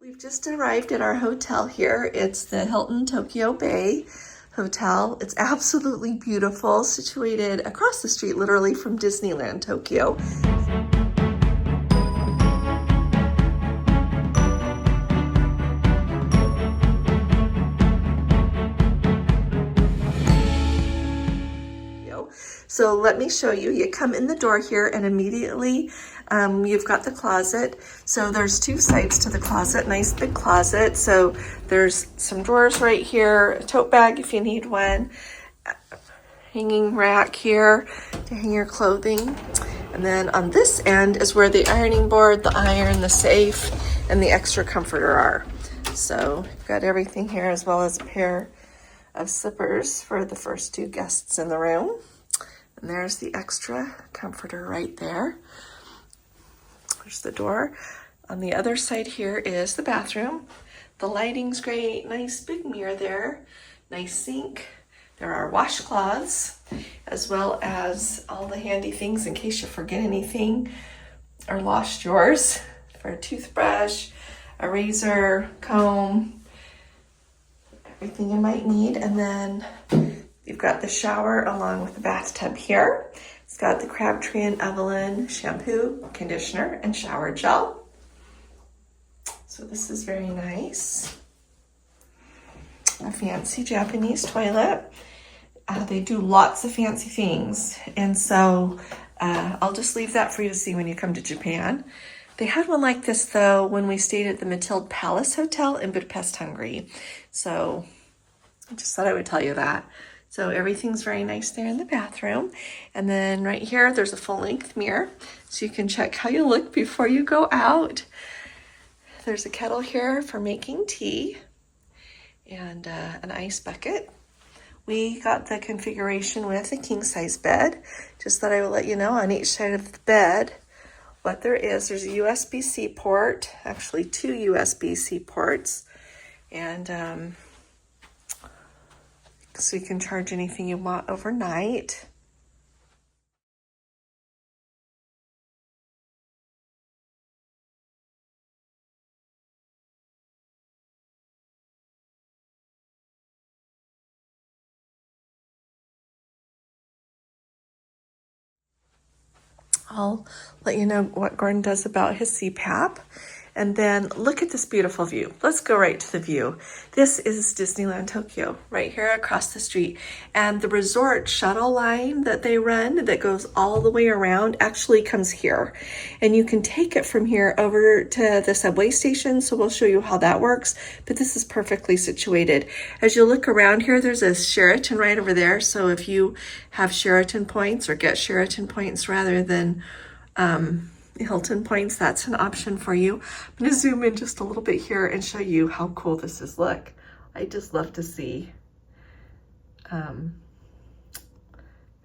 We've just arrived at our hotel here. It's the Hilton Tokyo Bay Hotel. It's absolutely beautiful, situated across the street, literally from Disneyland, Tokyo. So let me show you. You come in the door here and immediately you've got the closet. So there's two sides to the closet, nice big closet. So there's some drawers right here, a tote bag if you need one, hanging rack here to hang your clothing. And then on this end is where the ironing board, the iron, the safe, and the extra comforter are. So you've got everything here as well as a pair of slippers for the first two guests in the room. And there's the extra comforter right there. There's the door. On the other side here is the bathroom. The lighting's great, nice big mirror there, nice sink. There are washcloths, as well as all the handy things in case you forget anything or lost yours, for a toothbrush, a razor, comb, everything you might need. And then you've got the shower along with the bathtub here. It's got the Crabtree and Evelyn shampoo, conditioner, and shower gel. So this is very nice. A fancy Japanese toilet. They do lots of fancy things. And so I'll just leave that for you to see when you come to Japan. They had one like this though when we stayed at the Matilde Palace Hotel in Budapest, Hungary. So I just thought I would tell you that. So everything's very nice there in the bathroom. And then right here, there's a full-length mirror, so you can check how you look before you go out. There's a kettle here for making tea and an ice bucket. We got the configuration with a king-size bed. Just thought I would let you know on each side of the bed what there is. There's a USB-C port, actually two USB-C ports, and so you can charge anything you want overnight. I'll let you know what Gordon does about his CPAP. And then look at this beautiful view. Let's go right to the view. This is Disneyland Tokyo, right here across the street. And the resort shuttle line that they run that goes all the way around actually comes here. And you can take it from here over to the subway station. So we'll show you how that works. But this is perfectly situated. As you look around here, there's a Sheraton right over there. So if you have Sheraton points or get Sheraton points rather than Hilton points, that's an option for you. I'm going to zoom in just a little bit here and show you how cool this is. Look, I just love to see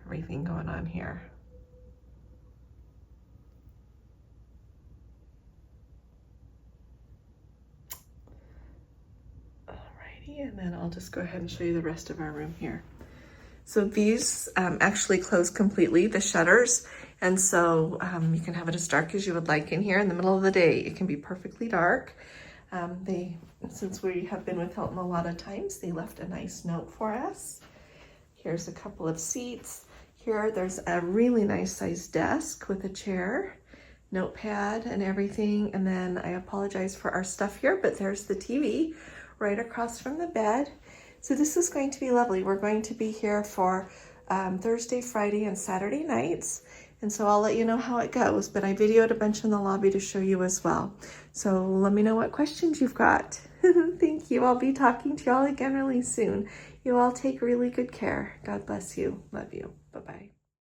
everything going on here. Alrighty, and then I'll just go ahead and show you the rest of our room here. So these actually close completely, the shutters, and so you can have it as dark as you would like in here. In the middle of the day, it can be perfectly dark. Since we have been with Hilton a lot of times, they left a nice note for us. Here's a couple of seats. Here, there's a really nice sized desk with a chair, notepad and everything. And then I apologize for our stuff here, but there's the TV right across from the bed. So this is going to be lovely. We're going to be here for Thursday, Friday, and Saturday nights. And so I'll let you know how it goes, but I videoed a bunch in the lobby to show you as well. So let me know what questions you've got. Thank you. I'll be talking to y'all again really soon. You all take really good care. God bless you. Love you. Bye-bye.